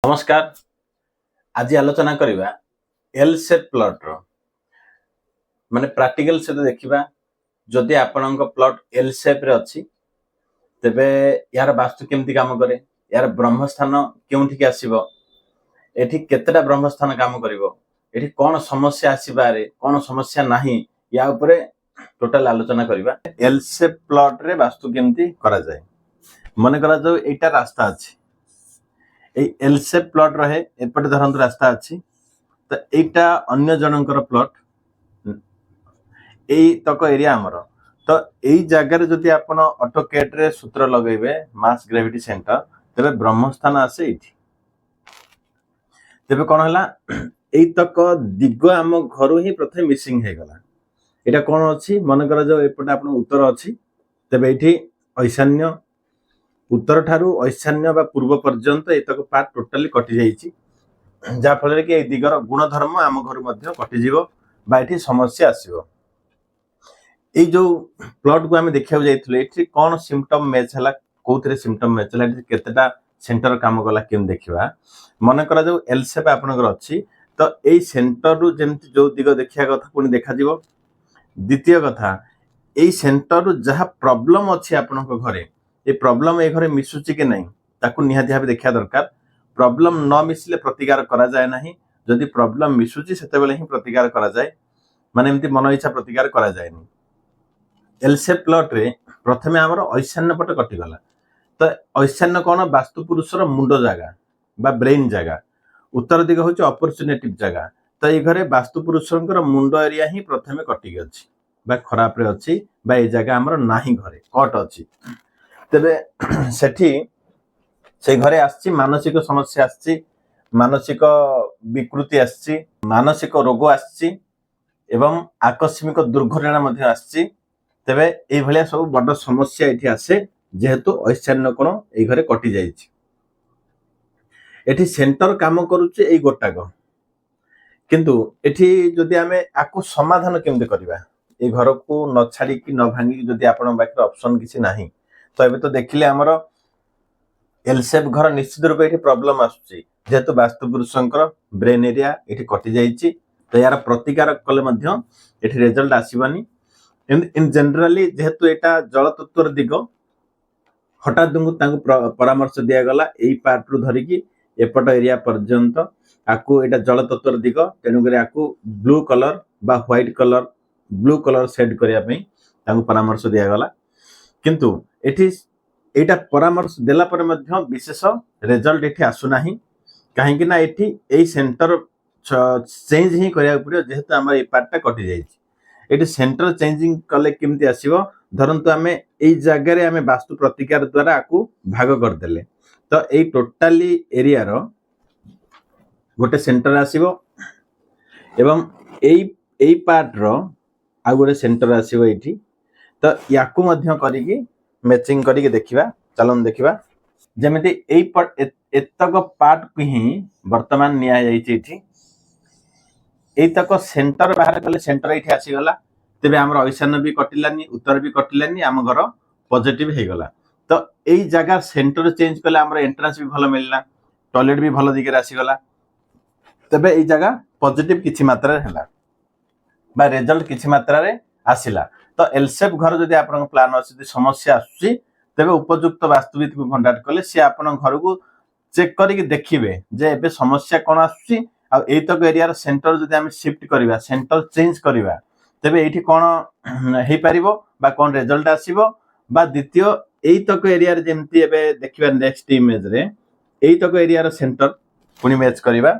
नमस्कार। आज आलोचना करवा एल शेप प्लॉट रो माने प्रैक्टिकल से देखिबा। जदि आपनक प्लॉट एल शेप रे अछि तबे यार वास्तु केमती काम करे, यार ब्रह्मस्थान केउठी के आसीबो, एठी केतेटा ब्रह्मस्थान काम करिवो, एठी कोन समस्या आसीबारे कोन समस्या नाही, या ऊपर टोटल आलोचना करवा। एल शेप प्लॉट रे वास्तु केमती करा जाय। मन करा जो एटा रास्ता अछि, एल शेप प्लॉट रहे एपटे धरंत रास्ता अच्छी तो एटा अन्य जनकर प्लॉट एई तक एरिया हमर। तो एई जगह रे जदि आपण ऑटोकैड रे सूत्र लगेबे मास ग्रेविटी सेंटर तबे ब्रह्मस्थान आसे एठी। तबे कोन हला एई तक दिग हम घरु ही प्रथम मिसिंग हे गला। एटा कोन अछि मन कर जो एपटे आपण उत्तर अछि तबे एठी ईशान्य उत्तर ठारू ईशान्य बा पूर्व पर्यंत एतक पार्ट टोटली कटि जाइछि, जा फल कि दिगर गुणधर्म आम घर मध्य कटिजीव बा एठी समस्या आसीबो। ए जो प्लॉट को आम देखा जाइथिले एठी कोन सिम्पटम मैच हला, कोथरे सिम्पटम मैच हला, एठी केतेटा सेंटर काम गला केम देखिबा। मन करा जो एल शेप आपनकर अछि तो एई सेंटर रु जेमति जो दिग देखिया कथा पुनी देखा जीवो। द्वितीय कथा एई सेंटर रु जहा प्रॉब्लम अछि आपनक घरे ए प्रॉब्लम ए घरे मिसुची कि नहीं ताकू निहाती भाबे देखिया दरकार। प्रॉब्लम न मिसले प्रतिकार करा जाय नाही, जदि प्रॉब्लम मिसुची सेते बेले ही प्रतिकार करा जाय, माने एमती मन इच्छा प्रतिकार करा जाय नहीं। एल शेप प्लॉट रे प्रथमे हमर ईशान्य पट कटि गला तो ईशान्य कोन वास्तु पुरुषर मुंडो जागा बा ब्रेन जागा, उत्तर दिग होची अपॉर्चुनिटी जागा। तो ए घरे वास्तु पुरुषंकर मुंडो एरिया ही प्रथमे कटि गछि बा खराब रे अछि बा ए जागा हमर नाही घरे कट अछि। तबे सेठी से घरे आछि मानसिक समस्या आछि, मानसिक विकृति आछि, मानसिक रोग आछि एवं आकस्मिक दुर्घटना मध्ये आछि। तबे ए भलिया सब बड़ समस्या एठी आसे जेहेतु ईशान्य कोण ए घरे कटि जाइछि। एठी सेंटर काम करूछि ए गोटाक, किंतु एठी जदि आमे आकु समाधान केमते करबा, ए घर को न छाडी कि न भांगी जदि आपण बाकी ऑप्शन किछि नाही तो एबे तो देखिले हमर एल शेप घर निश्चित रूप एठी प्रॉब्लम आसुची जेहेतु वास्तु पुरुषंकर ब्रेन एरिया एठी कटि जाइछि। तो यार प्रतिकार कले मध्य एठी रिजल्ट आसीबानी। इन जनरली जेहेतु एटा जल तत्वर दिग हठात तांको परामर्श दिया गला एई पार्ट रु धरि कि एपट एरिया पर्यंत आकु एटा जल तत्वर दिग, तेनु करे आकु ब्लू कलर बा white colour blue colour set करिया पई तांको परामर्श दिया गला। किंतु एठी एटा परामर्श देला पर मध्य विशेष रिजल्ट एठी आसु नाही, काहे कि ना एठी एई सेंटर चेंज ही करिया पड़ियो जेहेतु हमर ए पार्टटा कटि जाइछि। एठी सेंटर चेंजिंग कले केमती आसीबो, धरंतु आमे एई जागा रे आमे वास्तु प्रतिकार द्वारा आकु भाग कर देले तो एई टोटली एरिया रो गोटे सेंटर आसीबो एवं एई पार्ट रो आ गोटे सेंटर आसीबो एठी। तो याकु मध्य करिकि मैचिंग करिकि देखिबा। चलन देखिबा जेमिति एतक पार्ट को ही वर्तमान निया जाइछि एठी। एतक सेंटर बाहर कले सेंटर एठी आसी गला, तबे हमर ईशान्य भी कटिलानी उत्तर भी कटिलानी, आम घर पॉजिटिव हे गला। तो एई जगह सेंटर चेंज कले हमर एंट्रेंस भी भलो मिलला, टॉयलेट भी भलो दिगे आसी गला। तबे एई जगह पॉजिटिव किछि मात्रा रे हला बा रिजल्ट किछि मात्रा रे आसिला। तो एल शेप घर जदि आपन प्लान अछि समस्या आसुची तबे उपयुक्त वास्तुविद को कॉन्टैक्ट कले से आपन घर को चेक करिक देखिबे जे एबे समस्या कोन आसुची आ एई तक एरिया रो सेंटर जदि हम शिफ्ट करिवा, सेंटर चेंज करिवा, तबे एठी कोन हे परिबो बा कोन रिजल्ट आसीबो। बा द्वितीय एई तक एरिया रे जेमति एबे देखिबा नेक्स्ट इमेज रे एई तक एरिया रो सेंटर पुनी मैच करिवा